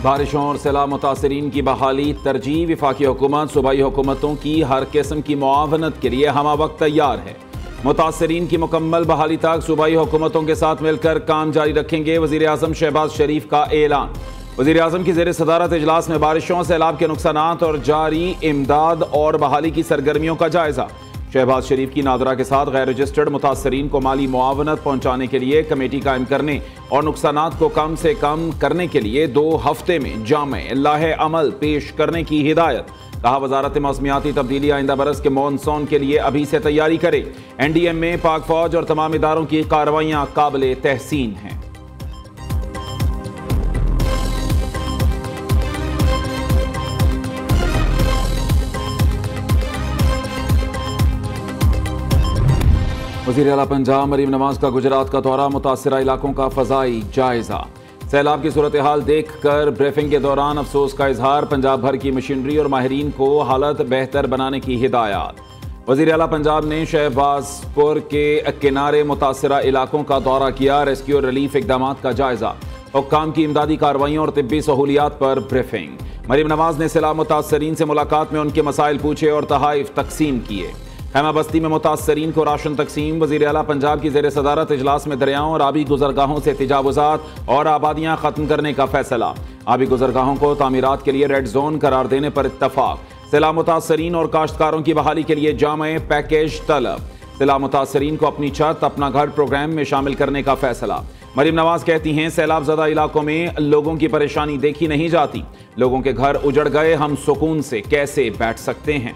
बारिशों और सैलाब मुतासरीन की बहाली तरजीह। वफाकी हुकूमत सूबाई हुकूमतों की हर किस्म की मुआवनत के लिए हमा वक्त तैयार है। मुतासरीन की मुकम्मल बहाली तक सूबाई हुकूमतों के साथ मिलकर काम जारी रखेंगे। वज़ीर आज़म शहबाज शरीफ का ऐलान। वज़ीर आज़म की ज़ेर सदारत इजलास में बारिशों सैलाब के नुकसानात और जारी इमदाद और बहाली की सरगर्मियों का जायजा। शहबाज शरीफ की नादरा के साथ गैर रजिस्टर्ड मुतासरीन को माली मुआवनत पहुँचाने के लिए कमेटी कायम करने और नुकसानात को कम से कम करने के लिए 2 हफ्ते में जामे लाहे अमल पेश करने की हिदायत। कहा, वजारत मौसमियाती तब्दीली आइंदा बरस के मॉनसून के लिए अभी से तैयारी करे। NDM में पाक फौज और तमाम इदारों की कार्रवाइयाँ काबिल तहसीन हैं। वज़ीर आला पंजाब मरीम नवाज का गुजरात का दौरा। मुतासरा इलाकों का फ़ज़ाई जायजा। सैलाब की सूरत हाल देख कर ब्रीफिंग के दौरान अफसोस का इजहार। पंजाब भर की मशीनरी और माहिरीन को हालत बेहतर बनाने की हिदायत। वज़ीर आला पंजाब ने शहबाजपुर के किनारे मुतासरा इलाकों का दौरा किया। रेस्क्यू और रिलीफ इकदाम का जायजा। हुक्काम की इमदादी कार्रवाइयों और तिब्बी सहूलियात पर ब्रीफिंग। मरीम नवाज ने सैलाब मुतासरीन से मुलाकात में उनके मसाइल पूछे और तहाइफ तकसीम किए। खैमा बस्ती में मुतासरीन को राशन तकसीम। वज़ीर आला पंजाब की ज़ेर सदारत इजलास में दरियाओं और आबी गुजरगाहों से तजावुज़ात और आबादियाँ ख़त्म करने का फैसला। आबी गुजरगाहों को तामीरात के लिए रेड जोन करार देने पर इत्तफाक। सैलाब मुतासरीन और काश्तकारों की बहाली के लिए जामे पैकेज तलब। सैलाब मुतासरीन को अपनी छत अपना घर प्रोग्राम में शामिल करने का फैसला। मरीम नवाज कहती हैं, सैलाब ज़दा इलाकों में लोगों की परेशानी देखी नहीं जाती। लोगों के घर उजड़ गए, हम सुकून से कैसे बैठ सकते हैं।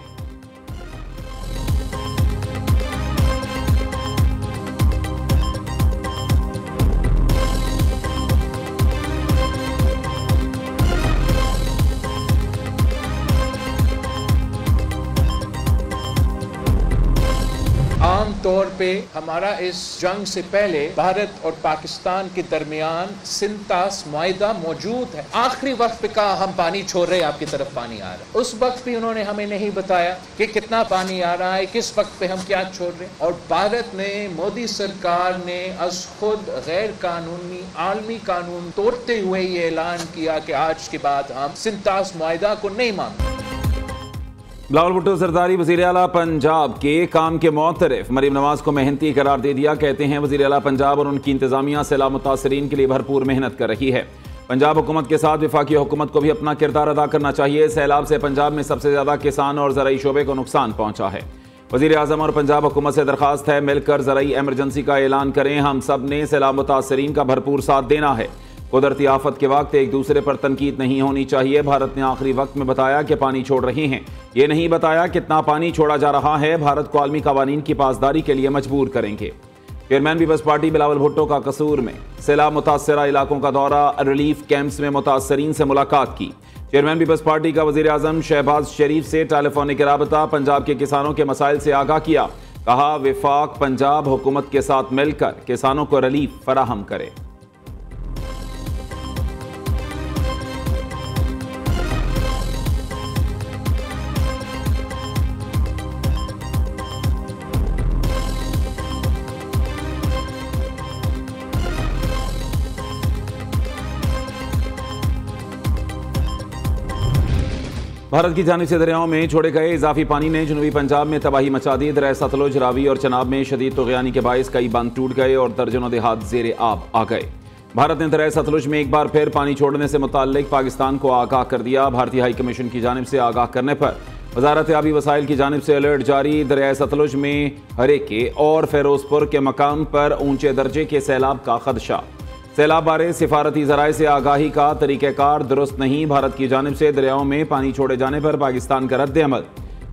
तौर पे हमारा इस जंग से पहले भारत और पाकिस्तान के दरमियान सिंतास मुआहिदा मौजूद है। आखिरी वक्त पे कहा हम पानी छोड़ रहे हैं, आपकी तरफ पानी आ रहा है। उस वक्त भी उन्होंने हमें नहीं बताया कि कितना पानी आ रहा है, किस वक्त पे हम क्या छोड़ रहे हैं। और भारत ने, मोदी सरकार ने अज खुद गैर कानूनी आलमी कानून तोड़ते हुए ये ऐलान किया कि आज के बाद हम सिंतास मुआहिदा को नहीं मानते। बिलावल भुट्टो जरदारी वज़ीर आला पंजाब के काम के मुतरफ। मरीम नवाज को मेहनती करार दे दिया। कहते हैं, वज़ीर आला पंजाब और उनकी इंतजामिया सैलाब मुतासरीन के लिए भरपूर मेहनत कर रही है। पंजाब हुकूमत के साथ वफाकी हुकूमत को भी अपना किरदार अदा करना चाहिए। सैलाब से पंजाब में सबसे ज़्यादा किसान और ज़राई शोबे को नुकसान पहुँचा है। वज़ीर आज़म और पंजाब हुकूमत से दरख्वास्त है, मिलकर ज़राई एमरजेंसी का ऐलान करें। हम सब ने सैलाब मुतासरीन का भरपूर साथ देना है। कुदरती आफत के वक्त एक दूसरे पर तनकीद नहीं होनी चाहिए। भारत ने आखिरी वक्त में बताया कि पानी छोड़ रहे हैं, ये नहीं बताया कितना पानी छोड़ा जा रहा है। भारत को आलमी कवानीन की पासदारी के लिए मजबूर करेंगे। Chairman peoples party Bilawal Bhutto का कसूर में सैलाब मुतासरा इलाकों का दौरा। रिलीफ कैंप्स में मुतासरीन से मुलाकात की। चेयरमैन पीपल्स पार्टी का वज़ीर आज़म शहबाज शरीफ से टेलीफोनिक राबता। पंजाब के किसानों के मसाइल से आगाह किया। कहा, वफाक पंजाब हुकूमत के साथ मिलकर किसानों को रिलीफ फराहम करे। भारत की जानिब से दरियाओं में छोड़े गए इजाफी पानी ने जनूबी पंजाब में तबाही मचा दी। दरिया सतलुज, रावी और चनाब में शदीद तुग़यानी के बायस कई बांध टूट गए और दर्जनों देहात ज़ेरे आब आ गए। भारत ने दरिया सतलुज में एक बार फिर पानी छोड़ने से मुताल्लिक पाकिस्तान को आगाह कर दिया। भारतीय हाई कमीशन की जानिब से आगाह करने पर वजारत आबी वसाइल की जानिब से अलर्ट जारी। दरिया सतलुज में हरेके और फिरोजपुर के मकाम पर ऊंचे दर्जे के सैलाब का खदशा। सैलाब बारे सिफारती ज़राए से आगाही का तरीक़ाकार दुरुस्त नहीं। भारत की जानिब से दरियाओं में पानी छोड़े जाने पर पाकिस्तान का रद्द अमल।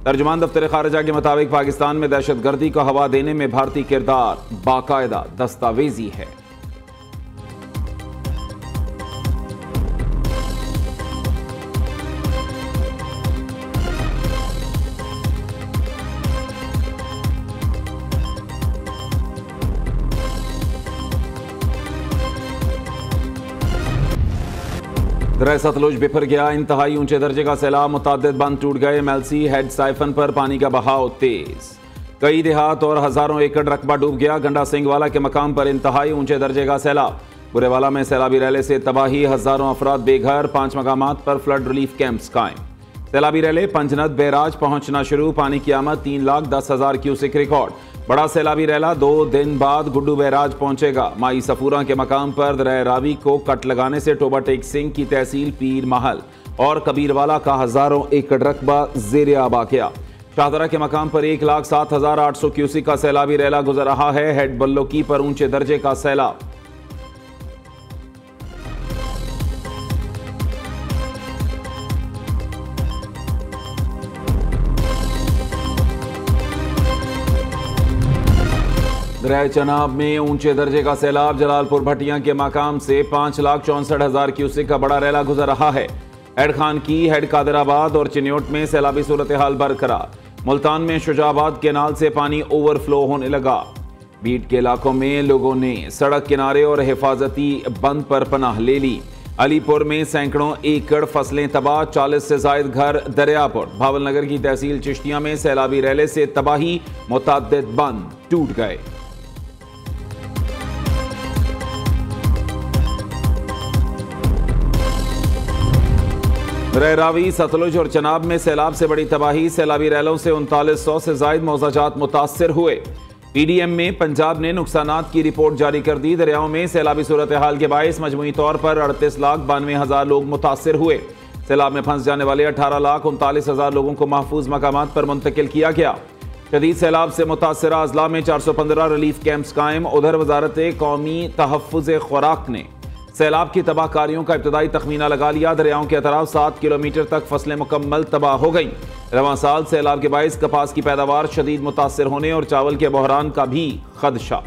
तर्जुमान दफ्तर खारजा के मुताबिक पाकिस्तान में दहशत गर्दी को हवा देने में भारतीय किरदार बाकायदा दस्तावेजी है। दरिया सतलुज बिफर गया। इंतहाई ऊंचे दर्जे का सैलाब, मुताद्दिद बांध टूट गए। मेलसी हेड साइफन पर पानी का बहाव तेज। कई देहात और हजारों एकड़ रकबा डूब गया। गंडा सिंह वाला के मकाम पर इंतहाई ऊंचे दर्जे का सैलाब। बुरेवाला में सैलाबी रैले से तबाही, हजारों अफराद बेघर, 5 मकामात पर फ्लड रिलीफ कैंप्स कायम। सैलाबी रैले पंजनद बैराज पहुंचना शुरू, पानी की आमद 3,10,000 क्यूसेक रिकॉर्ड। बड़ा सैलाबी रैला 2 दिन बाद गुड्डू बैराज पहुंचेगा। माई सफूरा के मकाम पर दरिया रावी को कट लगाने से टोबा टेक सिंह की तहसील पीर महल और कबीरवाला का हजारों एकड़ रकबा ज़ेरे आबा किया। शाहदरा के मकाम पर 1,07,800 क्यूसेक का सैलाबी रैला गुजर रहा है। हेड बल्लोकी पर ऊंचे दर्जे का सैलाब। दरिया चनाब में ऊंचे दर्जे का सैलाब। जलालपुर भटिया के मकाम से 5,64,000 क्यूसेक का बड़ा रैला गुजर रहा है। हेड खान की, हेड कादराबाद और चिन्योट में सैलाबी सूरत हाल बरकरार। मुल्तान में शुजाबाद केनाल से पानी ओवरफ्लो होने लगा। बीट के इलाकों में लोगों ने सड़क किनारे और हिफाजती बंद पर पनाह ले ली। अलीपुर में सैकड़ों एकड़ फसलें तबाह, 40 से जायद घर दरियापुर। भावलनगर की तहसील चिश्तिया में सैलाबी रैले से तबाही, मुतअद्दिद बंद टूट गए। दरिया रावी, सतलुज और चनाब में सैलाब से बड़ी तबाही। सैलाबी रैलों से 3900 से जायद मौजाजात मुतासर हुए। पीडीएम में पंजाब ने नुकसानात की रिपोर्ट जारी कर दी। दरियाओं में सैलाबी सूरत हाल के बायस मजमूई तौर पर 38,92,000 लोग मुतासर हुए। सैलाब में फंस जाने वाले 18,39,000 लोगों को महफूज मकामात पर मुंतकिल किया गया। शदीद सैलाब से मुतासरा अजला में 415 रिलीफ कैंप्स कायम। उधर वजारत कौमी तहफ़्फ़ुज़ खुराक ने सैलाब की तबाहकारियों का इब्तदाई तखमीना लगा लिया। दरियाओं के अतराफ 7 किलोमीटर तक फसलें मुकम्मल तबाह हो गईं। रवां साल सैलाब के बायस कपास की पैदावार शदीद मुतासर होने और चावल के बहरान का भी खदशा।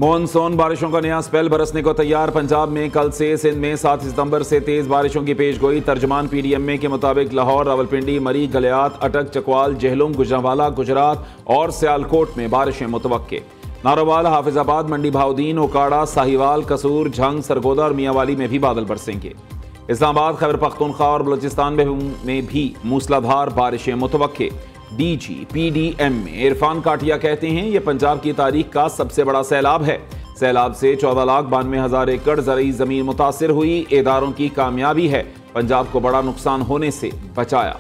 मॉनसून बारिशों का नया स्पेल बरसने को तैयार। पंजाब में कल से, सिंध में 7 सितंबर से तेज बारिशों की पेशगोई। तर्जमान पीडीएमए के मुताबिक लाहौर, रावलपिंडी, मरी, गलियात, अटक, चकवाल, जेहलुम, गुजरांवाला, गुजरात और सियालकोट में बारिशें मुतवक्के। नारोवाल, हाफिजाबाद, मंडी भाउदीन, ओकाड़ा, साहिवाल, कसूर, झंग, सरगोदा और मियांवाली में भी बादल बरसेंगे। इस्लामाबाद, खैबर पख्तूनख्वा और बलूचिस्तान में भी मूसलाधार बारिशें मुतवक्के। डीजी पीडीएम में इरफान काटिया कहते हैं, यह पंजाब की तारीख का सबसे बड़ा सैलाब है। सैलाब से 14,92,000 एकड़ ज़रई ज़मीन मुतासिर हुई। इदारों की कामयाबी है पंजाब को बड़ा नुकसान होने से बचाया।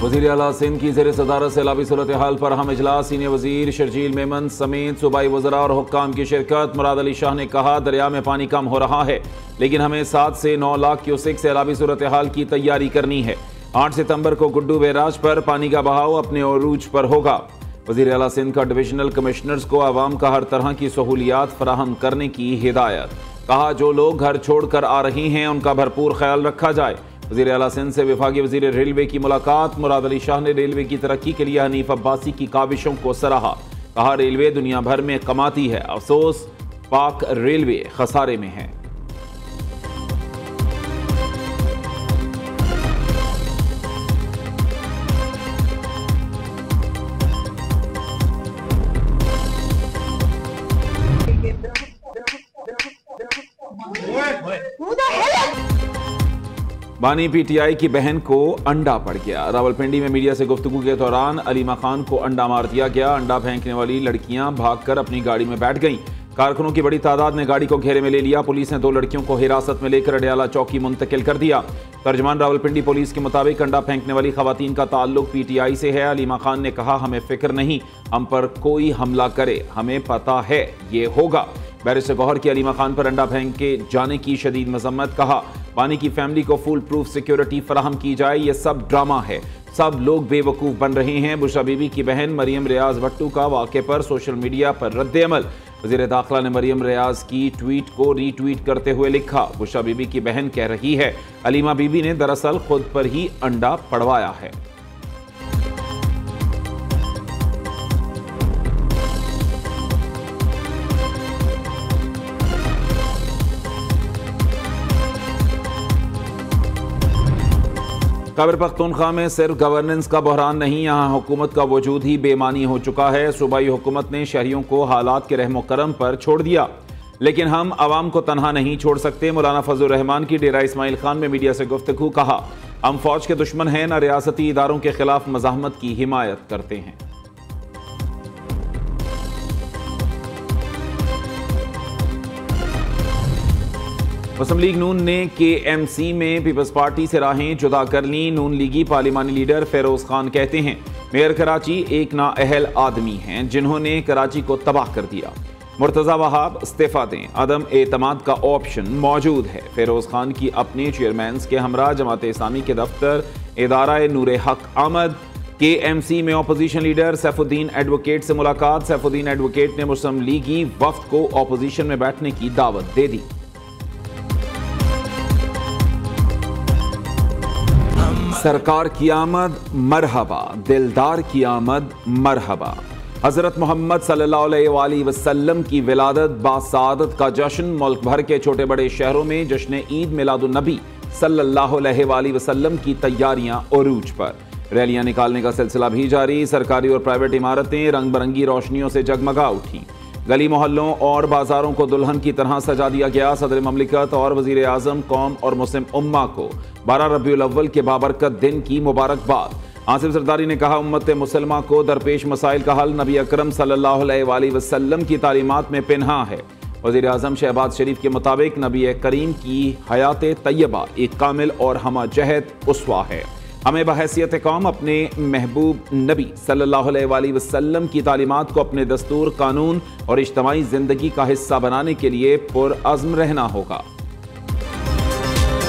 वज़ीर आला सिंध की ज़ेर सदारत सैलाबी सूरत हाल पर अहम इजलास। सीनियर वज़ीर शर्जील मेमन समेत सूबाई वज़रा और हुक्काम की शिरकत। मुराद अली शाह ने कहा, दरिया में पानी कम हो रहा है लेकिन हमें 7 से 9 लाख क्यूसेक सैलाबी सूरत हाल की तैयारी करनी है। 8 सितंबर को गुड्डू बैराज पर पानी का बहाव अपने अरूज पर होगा। वज़ीर आला सिंध का डिविजनल कमिश्नर्स को आवाम का हर तरह की सहूलियात फराहम करने की हिदायत। कहा, जो लोग घर छोड़ कर आ रहे हैं उनका भरपूर ख्याल रखा जाए। वज़ीर आला सिंध से वफाकी वज़ीर रेलवे की मुलाकात। मुराद अली शाह ने रेलवे की तरक्की के लिए हनीफ अब्बासी की काविशों को सराहा। कहा, रेलवे दुनिया भर में कमाती है, अफसोस पाक रेलवे खसारे में है। बानी पीटीआई की बहन को अंडा पड़ गया। रावलपिंडी में मीडिया से गुफ्तगू के दौरान अलीमा खान को अंडा मार दिया गया। अंडा फेंकने वाली लड़कियां भागकर अपनी गाड़ी में बैठ गईं। कारकुनों की बड़ी तादाद ने गाड़ी को घेरे में ले लिया। पुलिस ने 2 लड़कियों को हिरासत में लेकर अडियाला चौकी मुंतकिल कर दिया। तर्जमान रावलपिंडी पुलिस के मुताबिक अंडा फेंकने वाली खवातीन का ताल्लुक पीटीआई से है। अलीमा खान ने कहा, हमें फिक्र नहीं, हम पर कोई हमला करे, हमें पता है ये होगा। बैरिस्टर गौहर की अलीमा खान पर अंडा फेंके जाने की शदीद मजम्मत। कहा, बानी की फैमिली को फुल प्रूफ सिक्योरिटी फराहम की जाए, ये सब ड्रामा है, सब लोग बेवकूफ़ बन रहे हैं। बुशरा बीबी की बहन मरियम रियाज भट्टू का वाक़े पर सोशल मीडिया पर रद्द-ए-अमल। वज़ीर दाखिला ने मरियम रियाज की ट्वीट को रीट्वीट करते हुए लिखा, बुशरा बीबी की बहन कह रही है अलीमा बीबी ने दरअसल खुद पर ही अंडा पड़वाया है। खैबर पख्तूनख्वा में सिर्फ गवर्नेंस का बहरान नहीं, यहाँ हुकूमत का वजूद ही बेमानी हो चुका है। सूबाई हुकूमत ने शहरियों को हालात के रहमो करम पर छोड़ दिया, लेकिन हम आवाम को तनहा नहीं छोड़ सकते। मौलाना फजलुर रहमान की डेरा इस्माइल खान में मीडिया से गुफ्तगू। कहा, हम फौज के दुश्मन हैं, न रियासती इदारों के खिलाफ मज़ाहमत की हिमायत करते हैं। मुस्लिम लीग नून ने KMC में पीपल्स पार्टी से राहें जुदा कर ली। नून लीगी पार्लिमानी लीडर फेरोज खान कहते हैं, मेयर कराची एक नाअहल आदमी हैं जिन्होंने कराची को तबाह कर दिया। मुर्तज़ा वहाब इस्तीफा दें, अदम एतमाद का ऑप्शन मौजूद है। फेरोज खान की अपने चेयरमैन के हमरा जमात इस्लामी के दफ्तर इदारा नूर हक आमद। KMC में अपोजिशन लीडर सैफुद्दीन एडवोकेट से मुलाकात। सैफुद्दीन एडवोकेट ने मुस्लिम लीगी वफ्द को अपोजिशन में बैठने की दावत दे दी। सरकार की आमद मरहबा, दिलदार की आमद मरहबा। हज़रत मोहम्मद सल्लल्लाहु अलैहि वसल्लम की विलादत बासादत का जश्न। मुल्क भर के छोटे बड़े शहरों में जश्न ईद मिलादुन नबी सल्लल्लाहु अलैहि वसल्लम की तैयारियां उरूज पर। रैलियां निकालने का सिलसिला भी जारी। सरकारी और प्राइवेट इमारतें रंग बिरंगी रोशनियों से जगमगा उठी। गली मोहल्लों और बाजारों को दुल्हन की तरह सजा दिया गया। सदर ममलिकत और वजीर आजम कौम और मुस्लिम उम्मा को 12 रबीउल अव्वल के बाबरकत दिन की मुबारकबाद। आसिफ जरदारी ने कहा, उम्मत मुसलमा को दरपेश मसाइल का हल नबी अकरम सल्लल्लाहु अलैहि वसल्लम की तालीमात में पिन्हा है। वजीर आजम शहबाज शरीफ के मुताबिक नबी करीम की हयात तैयबा एक कामिल और हमा जहद उसवा है। हमें बहैसियत कौम अपने महबूब नबी सल्लल्लाहु अलैहि वसल्लम की तालीमात को अपने दस्तूर, कानून और इज्तिमाई ज़िंदगी का हिस्सा बनाने के लिए पुरअज़्म रहना होगा।